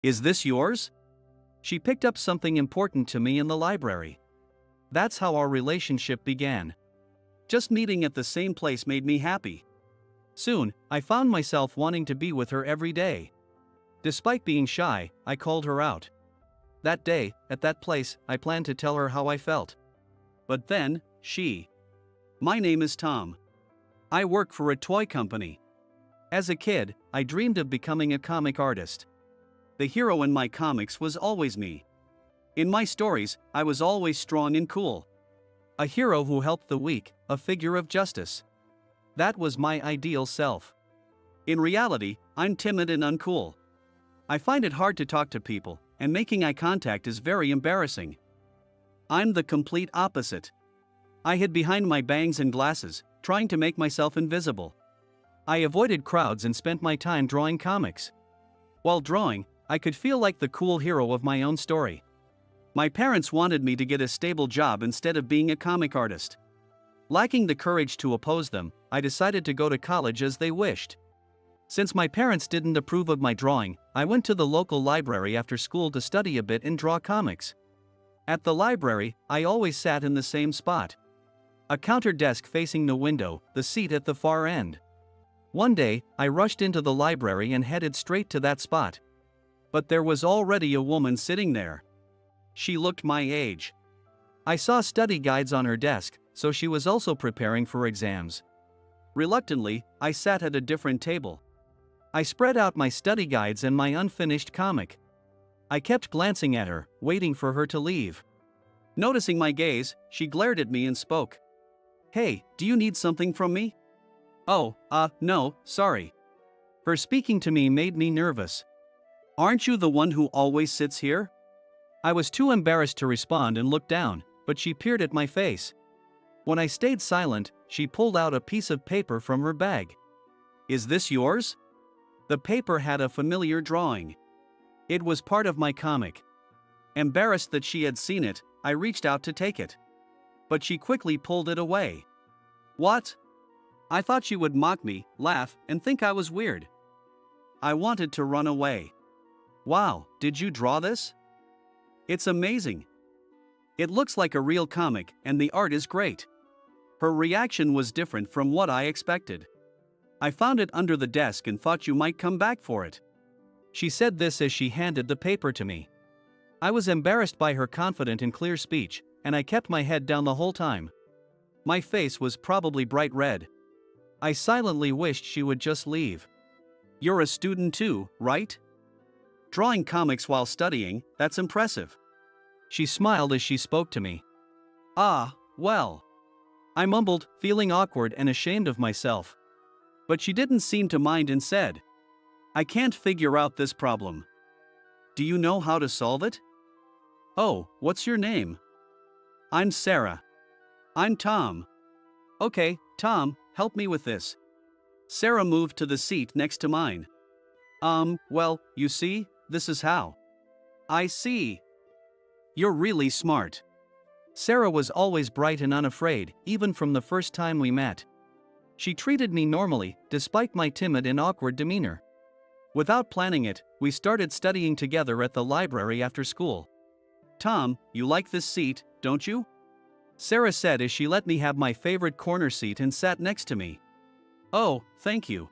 Is this yours? She picked up something important to me in the library. That's how our relationship began. Just meeting at the same place made me happy. Soon, I found myself wanting to be with her every day. Despite being shy, I called her out. That day, at that place, I planned to tell her how I felt. But then, My name is Tom. I work for a toy company. As a kid, I dreamed of becoming a comic artist. The hero in my comics was always me. In my stories, I was always strong and cool. A hero who helped the weak, a figure of justice. That was my ideal self. In reality, I'm timid and uncool. I find it hard to talk to people, and making eye contact is very embarrassing. I'm the complete opposite. I hid behind my bangs and glasses, trying to make myself invisible. I avoided crowds and spent my time drawing comics. While drawing, I could feel like the cool hero of my own story. My parents wanted me to get a stable job instead of being a comic artist. Lacking the courage to oppose them, I decided to go to college as they wished. Since my parents didn't approve of my drawing, I went to the local library after school to study a bit and draw comics. At the library, I always sat in the same spot. A counter desk facing the window, the seat at the far end. One day, I rushed into the library and headed straight to that spot. But there was already a woman sitting there. She looked my age. I saw study guides on her desk, so she was also preparing for exams. Reluctantly, I sat at a different table. I spread out my study guides and my unfinished comic. I kept glancing at her, waiting for her to leave. Noticing my gaze, she glared at me and spoke. "Hey, do you need something from me?" "Oh, no, sorry." Her speaking to me made me nervous. "Aren't you the one who always sits here?" I was too embarrassed to respond and looked down, but she peered at my face. When I stayed silent, she pulled out a piece of paper from her bag. "Is this yours?" The paper had a familiar drawing. It was part of my comic. Embarrassed that she had seen it, I reached out to take it. But she quickly pulled it away. "What?" I thought she would mock me, laugh, and think I was weird. I wanted to run away. "Wow, did you draw this? It's amazing. It looks like a real comic, and the art is great." Her reaction was different from what I expected. "I found it under the desk and thought you might come back for it." She said this as she handed the paper to me. I was embarrassed by her confident and clear speech, and I kept my head down the whole time. My face was probably bright red. I silently wished she would just leave. "You're a student too, right? Drawing comics while studying, that's impressive." She smiled as she spoke to me. "Ah, well." I mumbled, feeling awkward and ashamed of myself. But she didn't seem to mind and said, "I can't figure out this problem. Do you know how to solve it?" "Oh, what's your name?" "I'm Sarah." "I'm Tom." "Okay, Tom, help me with this." Sarah moved to the seat next to mine. Well, you see, this is how." "I see. You're really smart." Sarah was always bright and unafraid, even from the first time we met. She treated me normally, despite my timid and awkward demeanor. Without planning it, we started studying together at the library after school. "Tom, you like this seat, don't you?" Sarah said as she let me have my favorite corner seat and sat next to me. "Oh, thank you."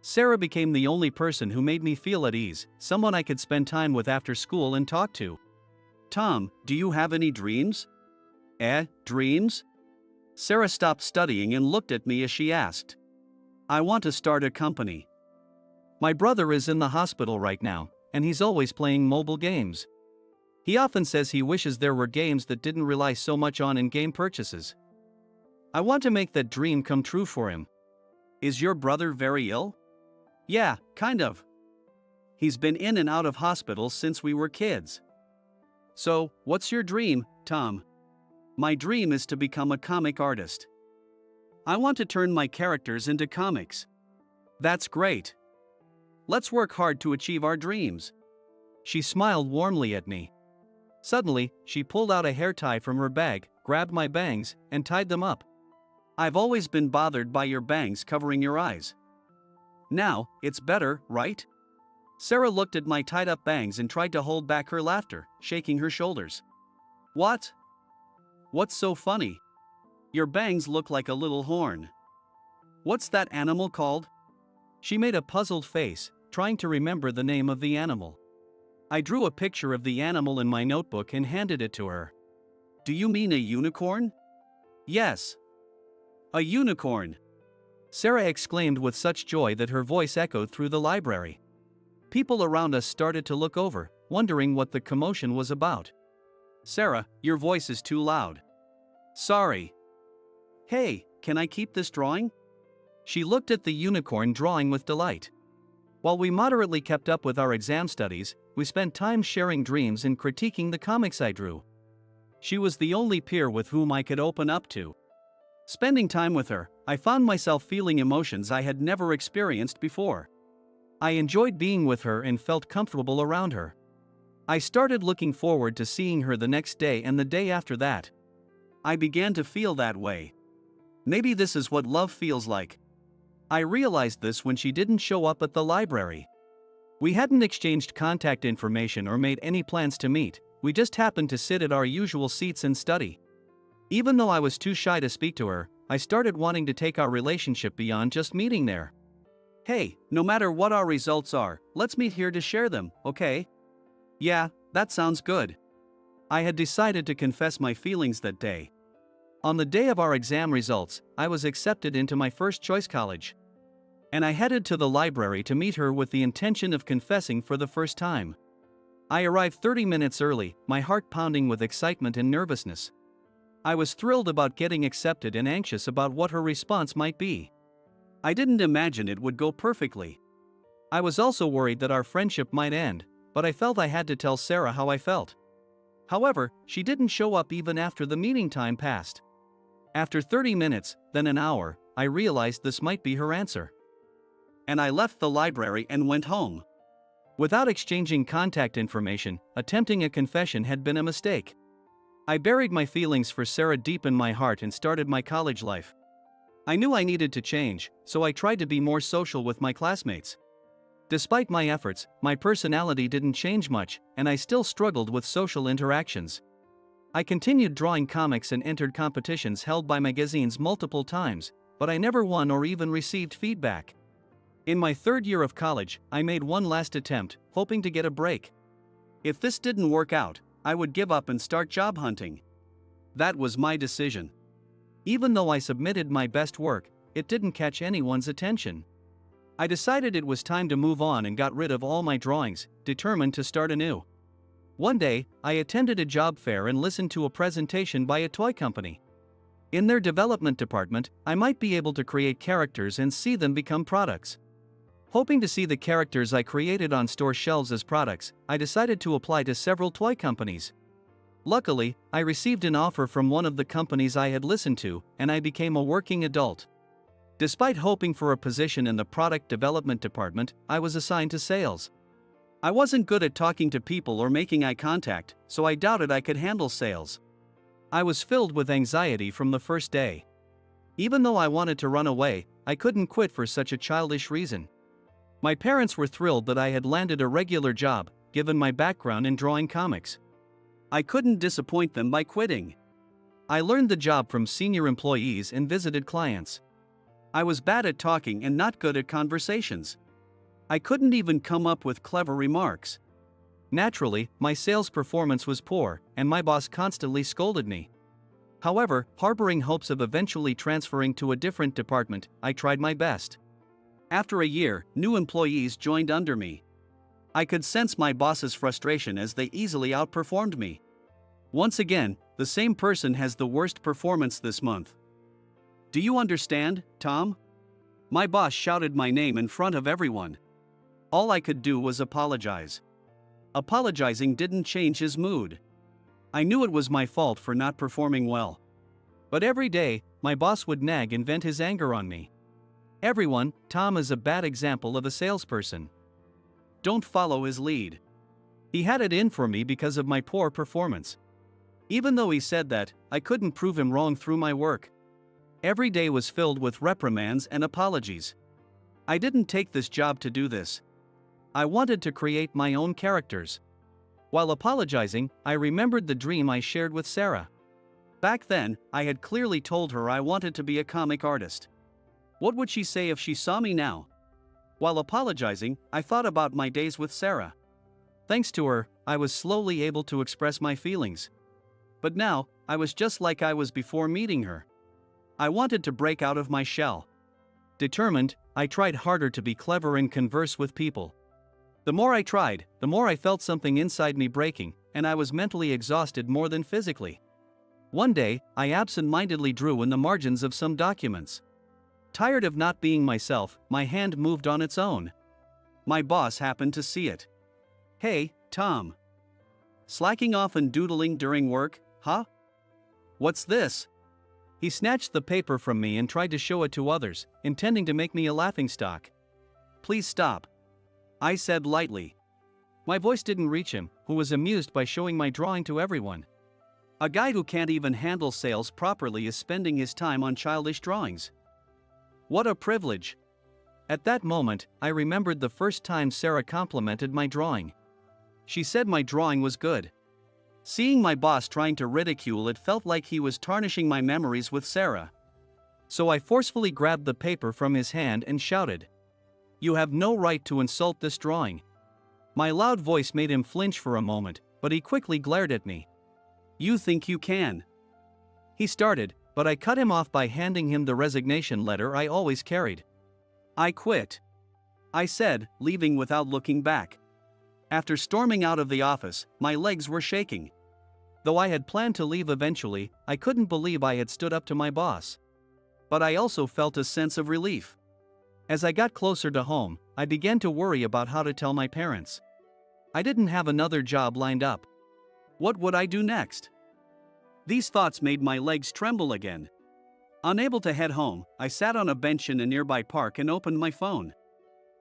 Sarah became the only person who made me feel at ease, someone I could spend time with after school and talk to. "Tom, do you have any dreams?" Dreams?" Sarah stopped studying and looked at me as she asked. "I want to start a company. My brother is in the hospital right now, and he's always playing mobile games. He often says he wishes there were games that didn't rely so much on in-game purchases. I want to make that dream come true for him." "Is your brother very ill?" "Yeah, kind of. He's been in and out of hospitals since we were kids." "So, what's your dream, Tom?" "My dream is to become a comic artist. I want to turn my characters into comics." "That's great. Let's work hard to achieve our dreams." She smiled warmly at me. Suddenly, she pulled out a hair tie from her bag, grabbed my bangs, and tied them up. "I've always been bothered by your bangs covering your eyes. Now, it's better, right?" Sarah looked at my tied-up bangs and tried to hold back her laughter, shaking her shoulders. What? What's so funny? Your bangs look like a little horn. What's that animal called? She made a puzzled face, trying to remember the name of the animal. I drew a picture of the animal in my notebook and handed it to her. Do you mean a unicorn? Yes. A unicorn! Sarah exclaimed with such joy that her voice echoed through the library. People around us started to look over, wondering what the commotion was about. Sarah, your voice is too loud. Sorry. Hey, can I keep this drawing? She looked at the unicorn drawing with delight. While we moderately kept up with our exam studies, we spent time sharing dreams and critiquing the comics I drew. She was the only peer with whom I could open up to. Spending time with her, I found myself feeling emotions I had never experienced before. I enjoyed being with her and felt comfortable around her. I started looking forward to seeing her the next day and the day after that. I began to feel that way. Maybe this is what love feels like. I realized this when she didn't show up at the library. We hadn't exchanged contact information or made any plans to meet, we just happened to sit at our usual seats and study. Even though I was too shy to speak to her, I started wanting to take our relationship beyond just meeting there. Hey, no matter what our results are, let's meet here to share them, okay? Yeah, that sounds good. I had decided to confess my feelings that day. On the day of our exam results, I was accepted into my first choice college. And I headed to the library to meet her with the intention of confessing for the first time. I arrived 30 minutes early, my heart pounding with excitement and nervousness. I was thrilled about getting accepted and anxious about what her response might be. I didn't imagine it would go perfectly. I was also worried that our friendship might end, but I felt I had to tell Sarah how I felt. However, she didn't show up even after the meeting time passed. After 30 minutes, then an hour, I realized this might be her answer. And I left the library and went home. Without exchanging contact information, attempting a confession had been a mistake. I buried my feelings for Sarah deep in my heart and started my college life. I knew I needed to change, so I tried to be more social with my classmates. Despite my efforts, my personality didn't change much, and I still struggled with social interactions. I continued drawing comics and entered competitions held by magazines multiple times, but I never won or even received feedback. In my third year of college, I made one last attempt, hoping to get a break. If this didn't work out, I would give up and start job hunting. That was my decision. Even though I submitted my best work, it didn't catch anyone's attention. I decided it was time to move on and got rid of all my drawings, determined to start anew. One day, I attended a job fair and listened to a presentation by a toy company. In their development department, I might be able to create characters and see them become products. Hoping to see the characters I created on store shelves as products, I decided to apply to several toy companies. Luckily, I received an offer from one of the companies I had listened to, and I became a working adult. Despite hoping for a position in the product development department, I was assigned to sales. I wasn't good at talking to people or making eye contact, so I doubted I could handle sales. I was filled with anxiety from the first day. Even though I wanted to run away, I couldn't quit for such a childish reason. My parents were thrilled that I had landed a regular job, given my background in drawing comics. I couldn't disappoint them by quitting. I learned the job from senior employees and visited clients. I was bad at talking and not good at conversations. I couldn't even come up with clever remarks. Naturally, my sales performance was poor, and my boss constantly scolded me. However, harboring hopes of eventually transferring to a different department, I tried my best. After a year, new employees joined under me. I could sense my boss's frustration as they easily outperformed me. Once again, the same person has the worst performance this month. Do you understand, Tom? My boss shouted my name in front of everyone. All I could do was apologize. Apologizing didn't change his mood. I knew it was my fault for not performing well. But every day, my boss would nag and vent his anger on me. Everyone, Tom is a bad example of a salesperson. Don't follow his lead. He had it in for me because of my poor performance. Even though he said that, I couldn't prove him wrong through my work. Every day was filled with reprimands and apologies. I didn't take this job to do this. I wanted to create my own characters. While apologizing, I remembered the dream I shared with Sarah. Back then, I had clearly told her I wanted to be a comic artist. What would she say if she saw me now? While apologizing, I thought about my days with Sarah. Thanks to her, I was slowly able to express my feelings. But now, I was just like I was before meeting her. I wanted to break out of my shell. Determined, I tried harder to be clever and converse with people. The more I tried, the more I felt something inside me breaking, and I was mentally exhausted more than physically. One day, I absent-mindedly drew in the margins of some documents. Tired of not being myself, my hand moved on its own. My boss happened to see it. "Hey, Tom. Slacking off and doodling during work, huh? What's this?" He snatched the paper from me and tried to show it to others, intending to make me a laughingstock. "Please stop," I said lightly. My voice didn't reach him, who was amused by showing my drawing to everyone. A guy who can't even handle sales properly is spending his time on childish drawings. What a privilege. At that moment, I remembered the first time Sarah complimented my drawing. She said my drawing was good. Seeing my boss trying to ridicule it felt like he was tarnishing my memories with Sarah. So I forcefully grabbed the paper from his hand and shouted, "You have no right to insult this drawing." My loud voice made him flinch for a moment, but he quickly glared at me. "You think you can?" He started, but I cut him off by handing him the resignation letter I always carried. "I quit," I said, leaving without looking back. After storming out of the office, my legs were shaking. Though I had planned to leave eventually, I couldn't believe I had stood up to my boss. But I also felt a sense of relief. As I got closer to home, I began to worry about how to tell my parents. I didn't have another job lined up. What would I do next? These thoughts made my legs tremble again. Unable to head home, I sat on a bench in a nearby park and opened my phone.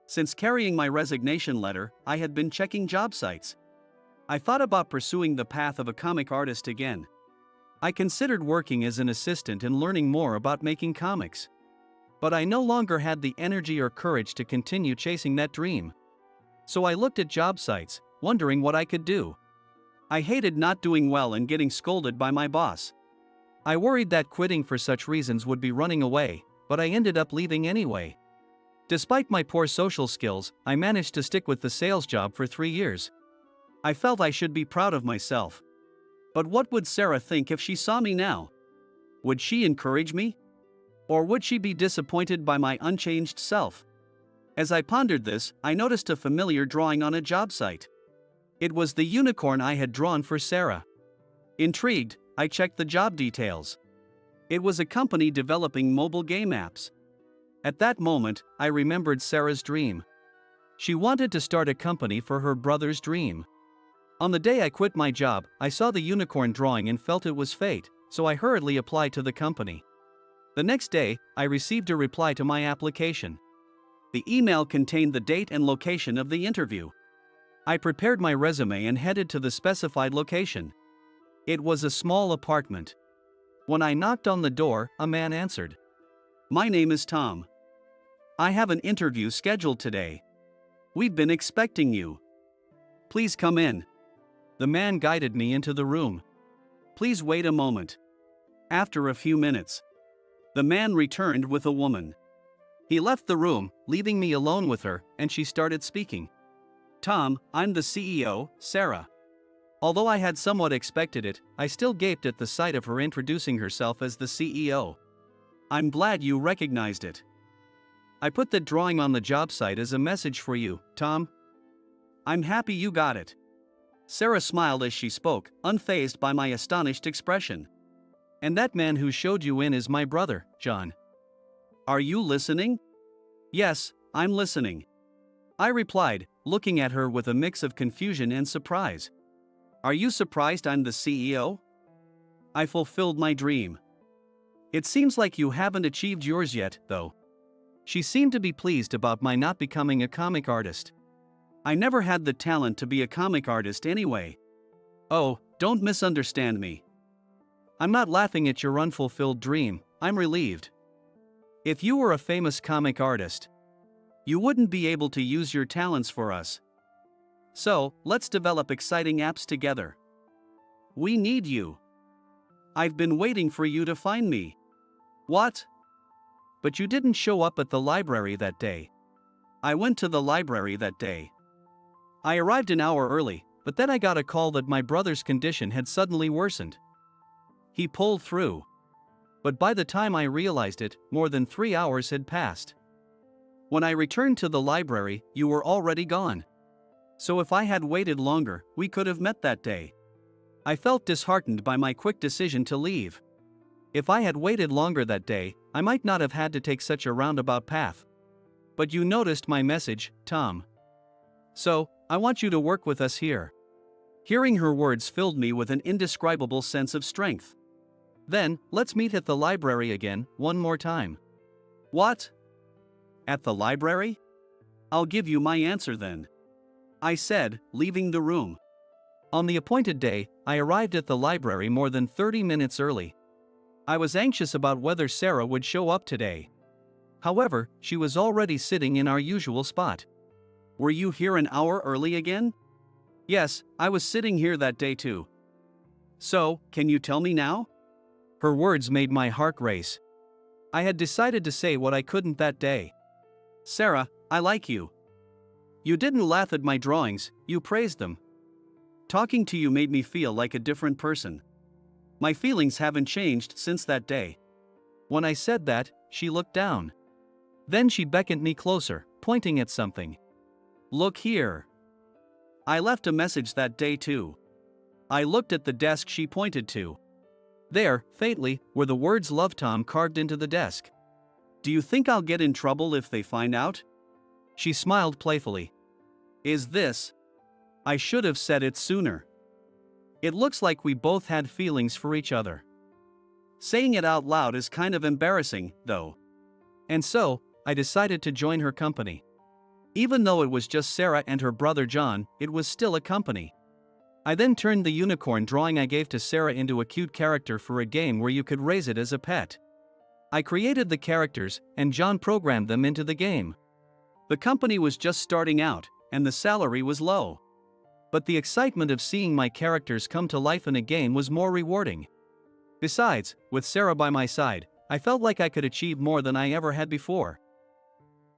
Since carrying my resignation letter, I had been checking job sites. I thought about pursuing the path of a comic artist again. I considered working as an assistant and learning more about making comics. But I no longer had the energy or courage to continue chasing that dream. So I looked at job sites, wondering what I could do. I hated not doing well and getting scolded by my boss. I worried that quitting for such reasons would be running away, but I ended up leaving anyway. Despite my poor social skills, I managed to stick with the sales job for 3 years. I felt I should be proud of myself. But what would Sarah think if she saw me now? Would she encourage me? Or would she be disappointed by my unchanged self? As I pondered this, I noticed a familiar drawing on a job site. It was the unicorn I had drawn for Sarah. Intrigued, I checked the job details. It was a company developing mobile game apps. At that moment, I remembered Sarah's dream. She wanted to start a company for her brother's dream. On the day I quit my job, I saw the unicorn drawing and felt it was fate, so I hurriedly applied to the company. The next day, I received a reply to my application. The email contained the date and location of the interview. I prepared my resume and headed to the specified location. It was a small apartment. When I knocked on the door, a man answered. "My name is Tom. I have an interview scheduled today. We've been expecting you. Please come in." The man guided me into the room. "Please wait a moment." After a few minutes, the man returned with a woman. He left the room, leaving me alone with her, and she started speaking. "Tom, I'm the CEO, Sarah." Although I had somewhat expected it, I still gaped at the sight of her introducing herself as the CEO. "I'm glad you recognized it. I put that drawing on the job site as a message for you, Tom. I'm happy you got it." Sarah smiled as she spoke, unfazed by my astonished expression. "And that man who showed you in is my brother, John. Are you listening?" "Yes, I'm listening," I replied, looking at her with a mix of confusion and surprise. "Are you surprised I'm the CEO? I fulfilled my dream. It seems like you haven't achieved yours yet, though." She seemed to be pleased about my not becoming a comic artist. I never had the talent to be a comic artist anyway. Oh, don't misunderstand me. I'm not laughing at your unfulfilled dream, I'm relieved. If you were a famous comic artist, You wouldn't be able to use your talents for us. So, let's develop exciting apps together. We need you. I've been waiting for you to find me. What? But you didn't show up at the library that day. I went to the library that day. I arrived an hour early, but then I got a call that my brother's condition had suddenly worsened. He pulled through. But by the time I realized it, more than 3 hours had passed. When I returned to the library, you were already gone. So if I had waited longer, we could have met that day. I felt disheartened by my quick decision to leave. If I had waited longer that day, I might not have had to take such a roundabout path. But you noticed my message, Tom. So, I want you to work with us here. Hearing her words filled me with an indescribable sense of strength. Then, let's meet at the library again, one more time. What? At the library? I'll give you my answer then. I said, leaving the room. On the appointed day, I arrived at the library more than 30 minutes early. I was anxious about whether Sarah would show up today. However, she was already sitting in our usual spot. Were you here an hour early again? Yes, I was sitting here that day too. So, can you tell me now? Her words made my heart race. I had decided to say what I couldn't that day. Sarah, I like you. You didn't laugh at my drawings, you praised them. Talking to you made me feel like a different person. My feelings haven't changed since that day. When I said that, she looked down. Then she beckoned me closer, pointing at something. Look here. I left a message that day too. I looked at the desk she pointed to. There, faintly, were the words Love Tom carved into the desk. Do you think I'll get in trouble if they find out? She smiled playfully. Is this? I should have said it sooner. It looks like we both had feelings for each other. Saying it out loud is kind of embarrassing, though. And so, I decided to join her company. Even though it was just Sarah and her brother John, it was still a company. I then turned the unicorn drawing I gave to Sarah into a cute character for a game where you could raise it as a pet. I created the characters, and John programmed them into the game. The company was just starting out, and the salary was low. But the excitement of seeing my characters come to life in a game was more rewarding. Besides, with Sarah by my side, I felt like I could achieve more than I ever had before.